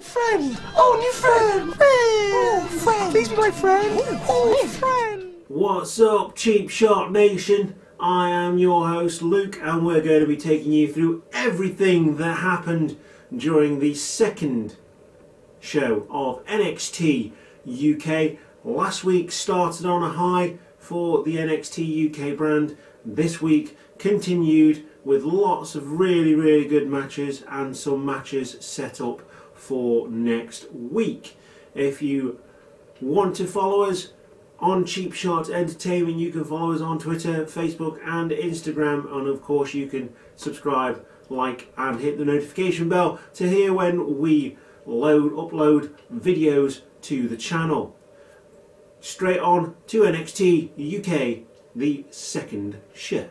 Friend! Oh, new friend! Oh, friend! Please be my friend! Oh, friend! What's up, Cheap Shot Nation? I am your host, Luke, and we're going to be taking you through everything that happened during the second show of NXT UK. Last week started on a high for the NXT UK brand. This week continued with lots of really good matches and some matches set up for next week. If you want to follow us on Cheap Shot Entertainment, you can follow us on Twitter, Facebook and Instagram, and of course you can subscribe, like and hit the notification bell to hear when we upload videos to the channel. Straight on to NXT UK, the second show.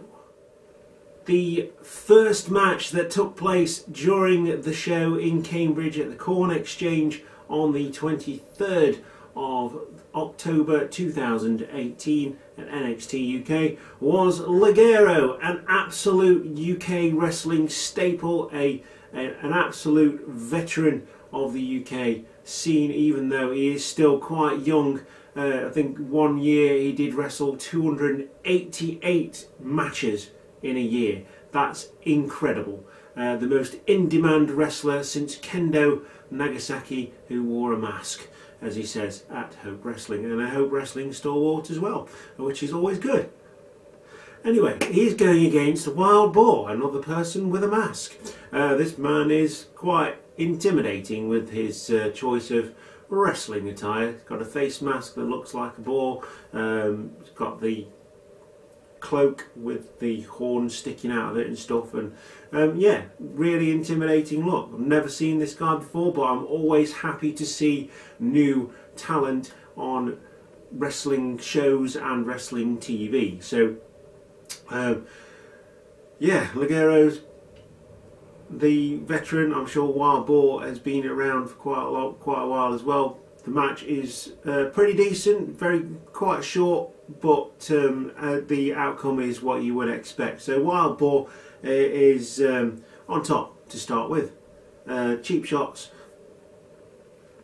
The first match that took place during the show in Cambridge at the Corn Exchange on the 23rd of October 2018 at NXT UK was Ligero, an absolute UK wrestling staple, an absolute veteran of the UK scene, even though he is still quite young. I think 1 year he did wrestle 288 matches in a year. That's incredible. The most in-demand wrestler since Kendo Nagasaki, who wore a mask, as he says, at Hope Wrestling, and a Hope Wrestling stalwart as well, which is always good. Anyway, he's going against Wild Boar, another person with a mask. This man is quite intimidating with his choice of wrestling attire. He's got a face mask that looks like a boar. He's got the cloak with the horn sticking out of it and stuff, and yeah, really intimidating look. I've never seen this guy before, but I'm always happy to see new talent on wrestling shows and wrestling TV. So yeah, Ligero's the veteran. I'm sure Wild Boar has been around for quite a while as well. The match is pretty decent, quite short, but the outcome is what you would expect. So Wild Boar is on top to start with. Cheap shots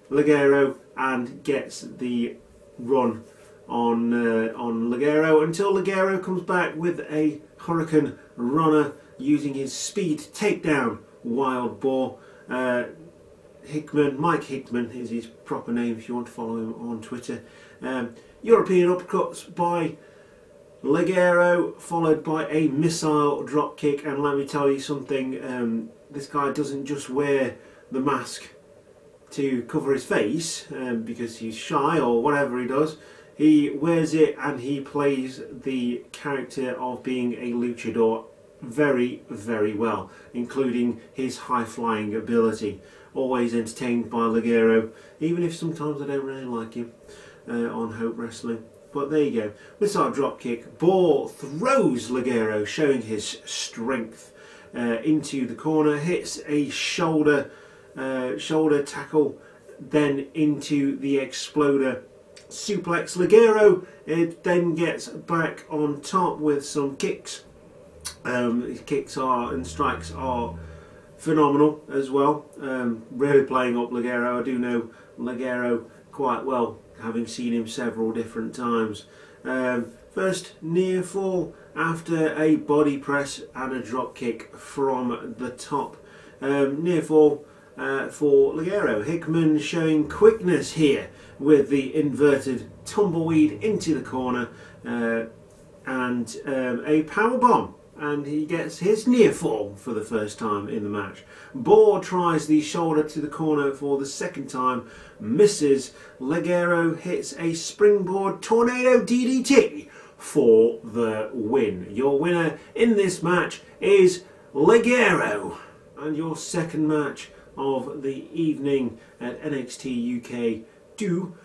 Ligero and gets the run on Ligero until Ligero comes back with a Hurricane Runner using his speed to take down Wild Boar. Mike Hickman is his proper name if you want to follow him on Twitter. European uppercuts by Ligero, followed by a missile drop kick, and let me tell you something, this guy doesn't just wear the mask to cover his face because he's shy or whatever he does. He wears it and he plays the character of being a luchador very well, including his high-flying ability. Always entertained by Ligero, even if sometimes I don't really like him on Hope Wrestling. But there you go. Missile drop kick. Boar throws Ligero, showing his strength into the corner. Hits a shoulder tackle, then into the exploder suplex. Ligero then gets back on top with some kicks. His kicks and strikes are phenomenal as well. Really playing up Ligero. I do know Ligero quite well, having seen him several different times. First near fall after a body press and a drop kick from the top. Near fall for Ligero. Hickman showing quickness here with the inverted tumbleweed into the corner and a power bomb. And he gets his near fall for the first time in the match. Boar tries the shoulder to the corner for the second time, misses. Ligero hits a springboard tornado DDT for the win. Your winner in this match is Ligero. And your second match of the evening at NXT UK 2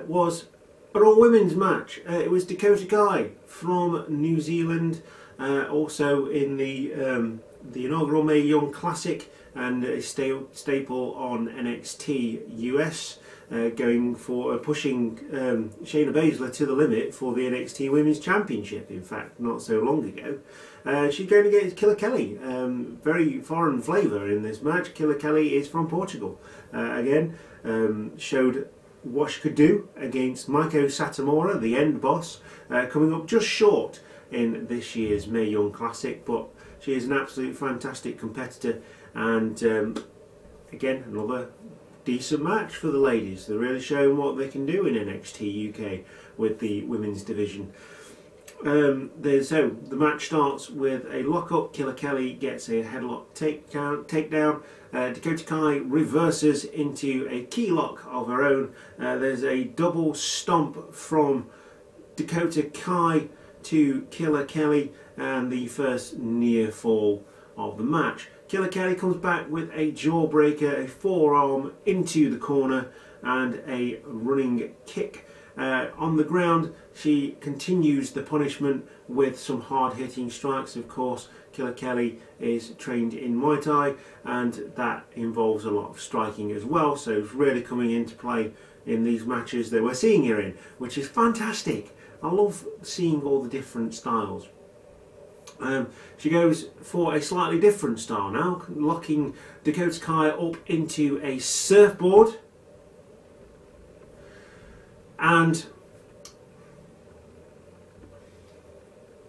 was an all-women's match. It was Dakota Kai from New Zealand. Also in the the inaugural Mae Young Classic and a staple on NXT US, going for pushing Shayna Baszler to the limit for the NXT Women's Championship. In fact, not so long ago. She's going against Killer Kelly. Very foreign flavour in this match. Killer Kelly is from Portugal. Again, showed what she could do against Maiko Satomura, the End Boss, coming up just short in this year's Mae Young Classic, but she is an absolute fantastic competitor, and again, another decent match for the ladies. They're really showing what they can do in NXT UK with the women's division. So the match starts with a lock-up. Killer Kelly gets a headlock takedown. Dakota Kai reverses into a key lock of her own. There's a double stomp from Dakota Kai to Killer Kelly, and the first near fall of the match. Killer Kelly comes back with a jawbreaker, a forearm into the corner, and a running kick. On the ground, she continues the punishment with some hard-hitting strikes. Of course, Killer Kelly is trained in Muay Thai, and that involves a lot of striking as well, so it's really coming into play in these matches that we're seeing her in, which is fantastic. I love seeing all the different styles. She goes for a slightly different style now, locking Dakota Kai up into a surfboard. And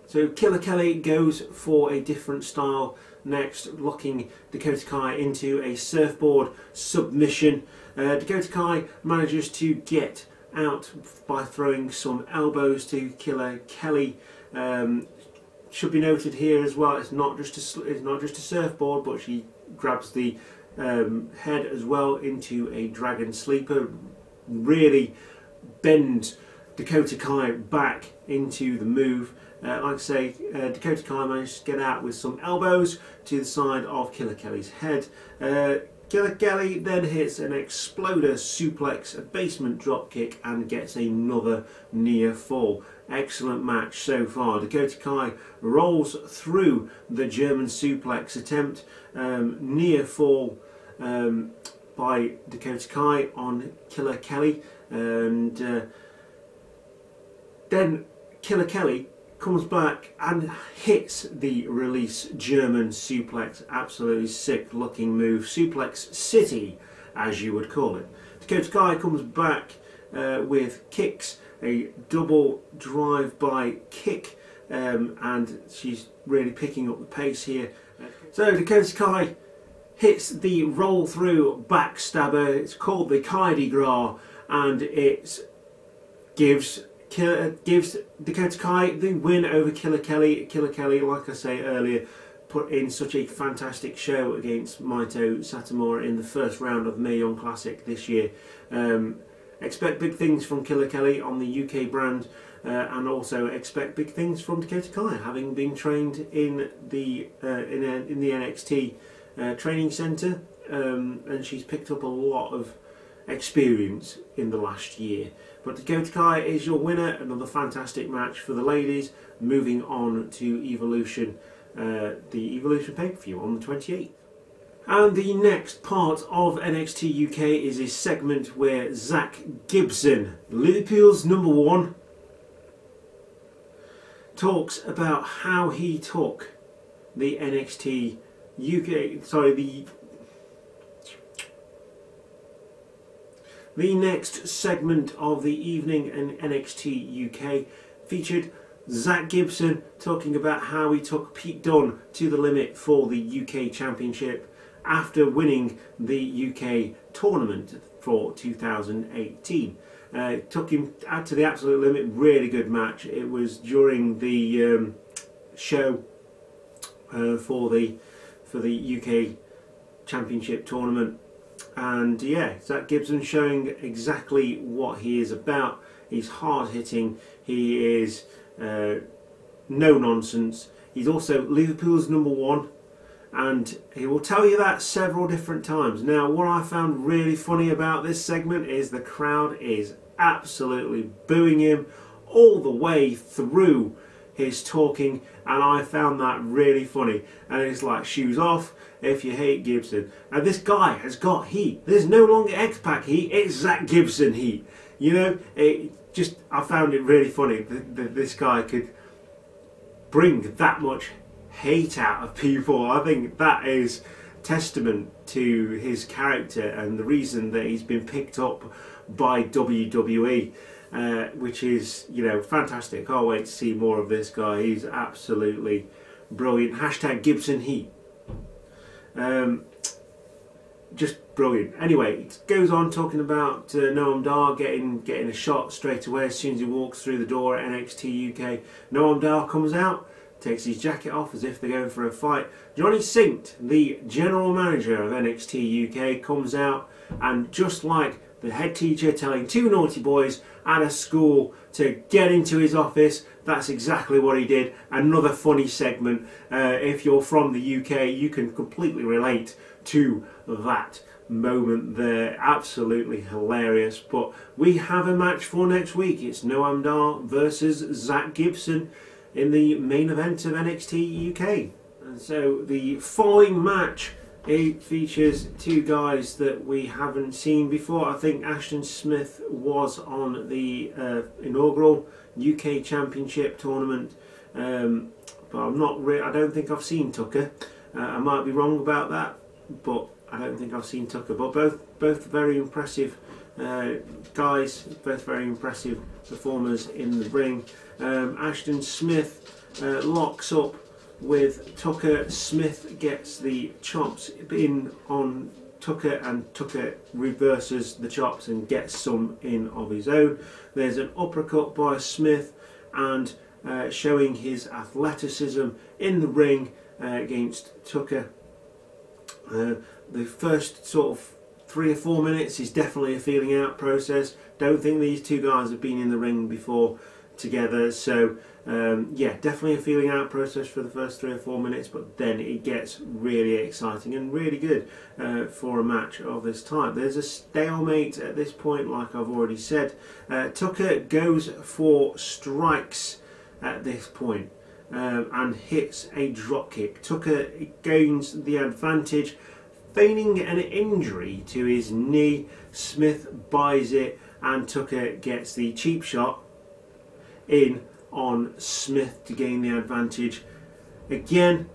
so Killer Kelly goes for a different style next, locking Dakota Kai into a surfboard submission. Dakota Kai manages to get out by throwing some elbows to Killer Kelly. Should be noted here as well, it's not just a surfboard, but she grabs the head as well into a dragon sleeper. Really bend Dakota Kai back into the move. Like I say, Dakota Kai managed to get out with some elbows to the side of Killer Kelly's head. Killer Kelly then hits an exploder suplex, a basement dropkick, and gets another near fall. Excellent match so far. Dakota Kai rolls through the German suplex attempt, near fall by Dakota Kai on Killer Kelly, and then Killer Kelly comes back and hits the release German suplex. Absolutely sick looking move. Suplex City, as you would call it. Dakota Kai comes back with kicks, a double drive-by kick, and she's really picking up the pace here. So Dakota Kai hits the roll through backstabber. It's called the Kai de Gras, and it gives Dakota Kai the win over Killer Kelly. Killer Kelly, like I say earlier, put in such a fantastic show against Maiko Satomura in the first round of Mae Young Classic this year. Expect big things from Killer Kelly on the UK brand, and also expect big things from Dakota Kai, having been trained in the NXT training centre, and she's picked up a lot of experience in the last year. But Dakota Kai is your winner. Another fantastic match for the ladies. Moving on to Evolution, the Evolution pay-per-view on the 28th. And the next part of NXT UK is a segment where Zach Gibson, Liverpool's #1, talks about how he took the NXT UK, The next segment of the evening in NXT UK featured Zach Gibson talking about how he took Pete Dunne to the limit for the UK Championship after winning the UK tournament for 2018. Took him out to the absolute limit. Really good match. It was during the show for the UK Championship tournament. And yeah, Zach Gibson showing exactly what he is about. He's hard hitting, he is no nonsense. He's also Liverpool's #1, and he will tell you that several different times. Now, what I found really funny about this segment is the crowd is absolutely booing him all the way through his talking, and I found that really funny. And it's like, shoes off if you hate Gibson. And this guy has got heat. There's no longer X-Pac heat, it's Zach Gibson heat. You know, I found it really funny that this guy could bring that much hate out of people. I think that is testament to his character and the reason that he's been picked up by WWE, which is, you know, fantastic. Can't wait to see more of this guy. He's absolutely brilliant. Hashtag Gibson Heat. Just brilliant. Anyway, it goes on talking about Noam Dar getting a shot straight away as soon as he walks through the door at NXT UK. Noam Dar comes out, takes his jacket off as if they're going for a fight. Johnny Sink, the general manager of NXT UK, comes out, and just like the head teacher telling two naughty boys at a school to get into his office, that's exactly what he did. Another funny segment. If you're from the UK, you can completely relate to that moment there. Absolutely hilarious. But we have a match for next week. It's Noam Dar versus Zach Gibson in the main event of NXT UK. And so the following match, it features two guys that we haven't seen before. I think Ashton Smith was on the inaugural UK Championship tournament, but I don't think I've seen Tucker. I might be wrong about that, but I don't think I've seen Tucker. But both very impressive guys, both very impressive performers in the ring. Ashton Smith locks up with Tucker. Smith gets the chops in on Tucker, and Tucker reverses the chops and gets some in of his own. There's an uppercut by Smith, and showing his athleticism in the ring against Tucker. The first sort of 3 or 4 minutes is definitely a feeling out process. Don't think these two guys have been in the ring before together, so yeah, definitely a feeling out process for the first 3 or 4 minutes, but then it gets really exciting and really good for a match of this type. There's a stalemate at this point, like I've already said. Tucker goes for strikes at this point and hits a drop kick. Tucker gains the advantage, feigning an injury to his knee. Smith buys it, and Tucker gets the cheap shot in on Smith to gain the advantage. Again,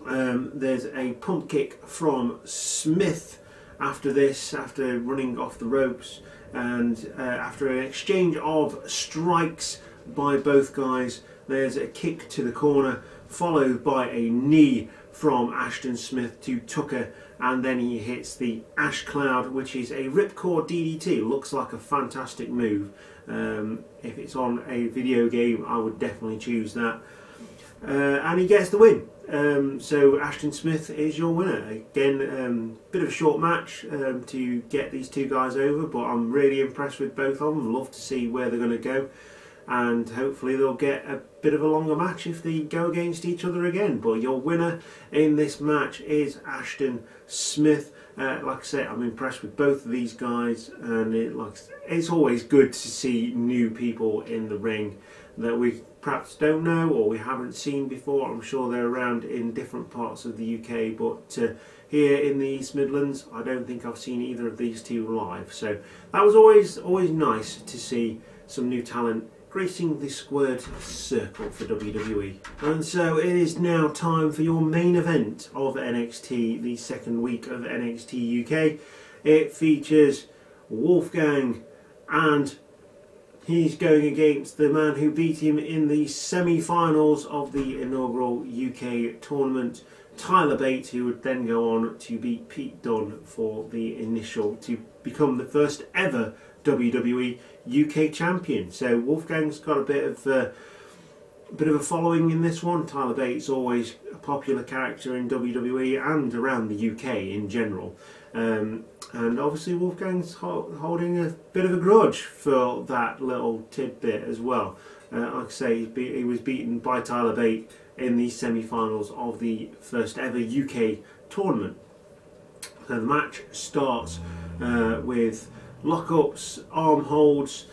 there's a pump kick from Smith after this, after running off the ropes, and after an exchange of strikes by both guys, there's a kick to the corner followed by a knee from Ashton Smith to Tucker, and then he hits the Ash Cloud, which is a ripcord DDT. Looks like a fantastic move. If it's on a video game, I would definitely choose that. And he gets the win. So Ashton Smith is your winner. Again, bit of a short match to get these two guys over, but I'm really impressed with both of them. Love to see where they're going to go, and hopefully they'll get a bit of a longer match if they go against each other again. But your winner in this match is Ashton Smith. Like I said, I'm impressed with both of these guys, and it's always good to see new people in the ring that we perhaps don't know or we haven't seen before. I'm sure they're around in different parts of the UK, but here in the East Midlands, I don't think I've seen either of these two live. So that was always nice to see some new talent gracing the squared circle for WWE. And so it is now time for your main event of NXT, the second week of NXT UK. It features Wolfgang, and he's going against the man who beat him in the semi-finals of the inaugural UK tournament, Tyler Bate, who would then go on to beat Pete Dunne for the initial, to become the first ever WWE UK champion. So Wolfgang's got a bit of a following in this one. Tyler Bate's always a popular character in WWE and around the UK in general. And obviously Wolfgang's holding a bit of a grudge for that little tidbit as well. Like I say, he was beaten by Tyler Bate in the semi-finals of the first ever UK tournament. So the match starts with lockups, arm holds,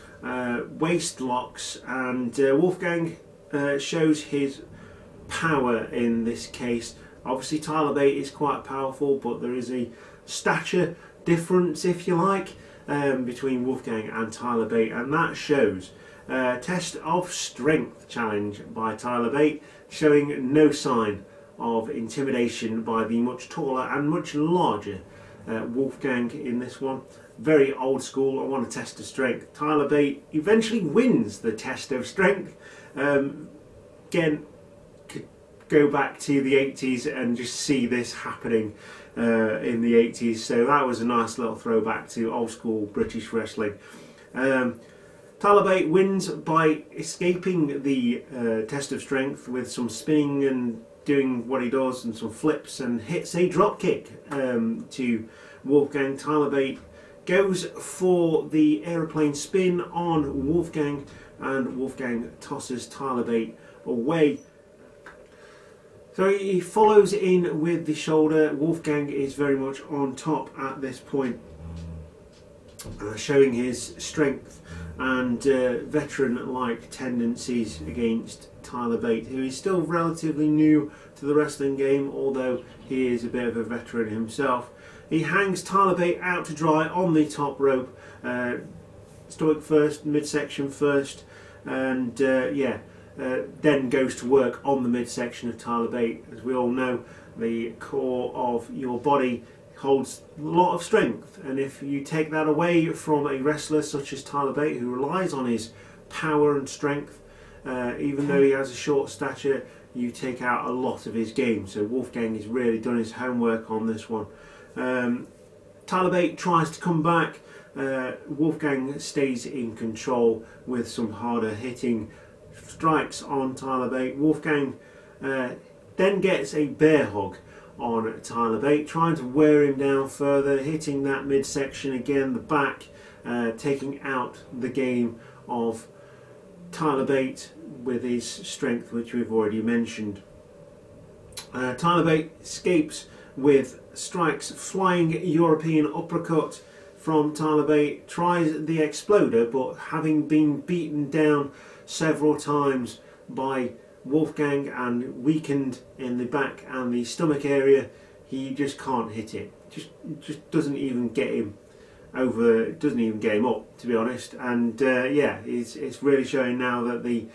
waist locks, and Wolfgang shows his power in this case. Obviously Tyler Bate is quite powerful, but there is a stature difference, if you like, between Wolfgang and Tyler Bate, and that shows. Test of strength challenge by Tyler Bate, showing no sign of intimidation by the much taller and much larger Wolfgang in this one. Very old school. I want a test of strength. Tyler Bate eventually wins the test of strength. Again, could go back to the 80s and just see this happening in the 80s. So that was a nice little throwback to old school British wrestling. Tyler Bate wins by escaping the test of strength with some spinning and doing what he does and some flips, and hits a drop kick to Wolfgang. Tyler Bate goes for the aeroplane spin on Wolfgang, and Wolfgang tosses Tyler Bate away. So he follows in with the shoulder. Wolfgang is very much on top at this point, showing his strength and veteran-like tendencies against Tyler Bate, who is still relatively new to the wrestling game, although he is a bit of a veteran himself. He hangs Tyler Bate out to dry on the top rope, stomach first, midsection first, and then goes to work on the midsection of Tyler Bate. As we all know, the core of your body holds a lot of strength, and if you take that away from a wrestler such as Tyler Bate, who relies on his power and strength, even though he has a short stature, you take out a lot of his game. So Wolfgang has really done his homework on this one. Tyler Bate tries to come back. Wolfgang stays in control with some harder hitting strikes on Tyler Bate. Wolfgang then gets a bear hug on Tyler Bate, trying to wear him down further, hitting that midsection again, the back, taking out the game of Tyler Bate with his strength, which we've already mentioned. Tyler Bate escapes with strikes, flying European uppercut from Tyler Bate, tries the exploder, but having been beaten down several times by Wolfgang and weakened in the back and the stomach area, he just can't hit it. Just doesn't even get him over, doesn't even get him up, to be honest. And yeah, it's really showing now that the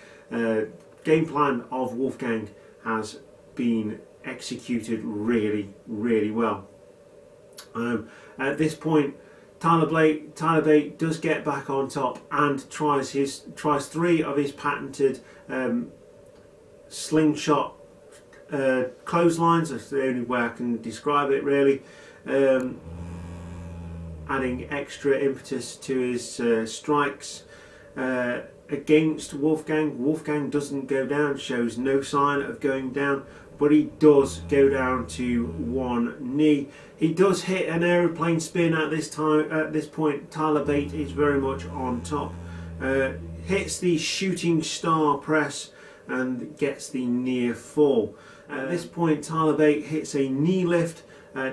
game plan of Wolfgang has been executed really well. At this point, Tyler Bate does get back on top and tries three of his patented slingshot clotheslines. That's the only way I can describe it, really. Adding extra impetus to his strikes against Wolfgang. Wolfgang doesn't go down, shows no sign of going down, but he does go down to one knee. He does hit an aeroplane spin at this time. At this point, Tyler Bate is very much on top. Hits the shooting star press and gets the near fall. At this point, Tyler Bate hits a knee lift.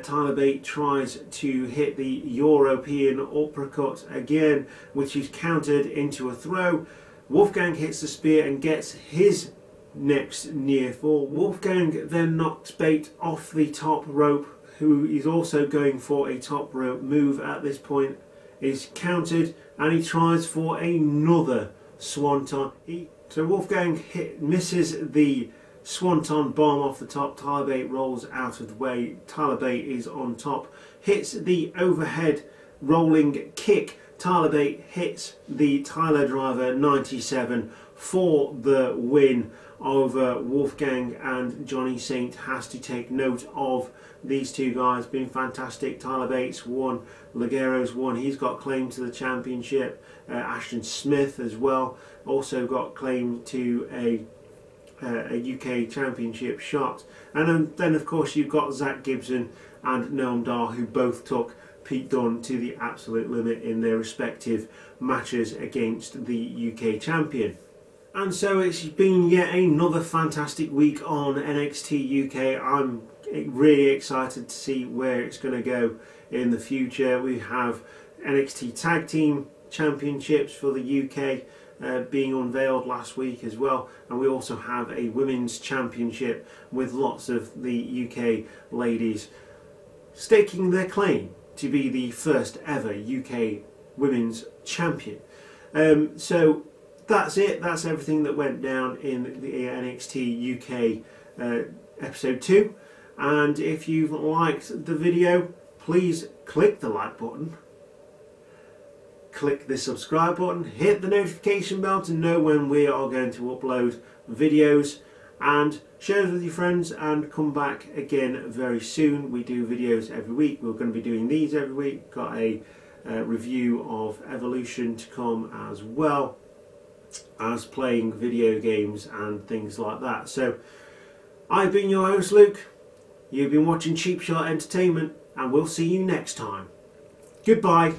Tyler Bate tries to hit the European uppercut again, which is countered into a throw. Wolfgang hits the spear and gets his next near fall. Wolfgang then knocks Bate off the top rope, who is also going for a top rope move at this point, is countered, and he tries for another swanton. So Wolfgang misses the swanton bomb off the top. Tyler Bate rolls out of the way. Tyler Bate is on top, hits the overhead rolling kick. Tyler Bate hits the Tyler Driver 97 for the win over Wolfgang, and Johnny Saint has to take note of these two guys being fantastic. Tyler Bates won, Laguero's won, he's got claim to the championship. Ashton Smith as well also got claim to a UK championship shot. And then of course you've got Zach Gibson and Noam Dar, who both took Pete Dunne to the absolute limit in their respective matches against the UK champion. And so it's been yet another fantastic week on NXT UK. I'm really excited to see where it's going to go in the future. We have NXT Tag Team Championships for the UK. being unveiled last week as well, and we also have a women's championship with lots of the UK ladies staking their claim to be the first ever UK women's champion. So that's it, that's everything that went down in the NXT UK episode 2, and if you've liked the video, please click the like button, click the subscribe button, hit the notification bell to know when we are going to upload videos, and share it with your friends, and come back again very soon. We do videos every week. We're going to be doing these every week. Got a review of Evolution to come, as well as playing video games and things like that. So I've been your host Luke, you've been watching Cheap Shot Entertainment, and we'll see you next time. Goodbye.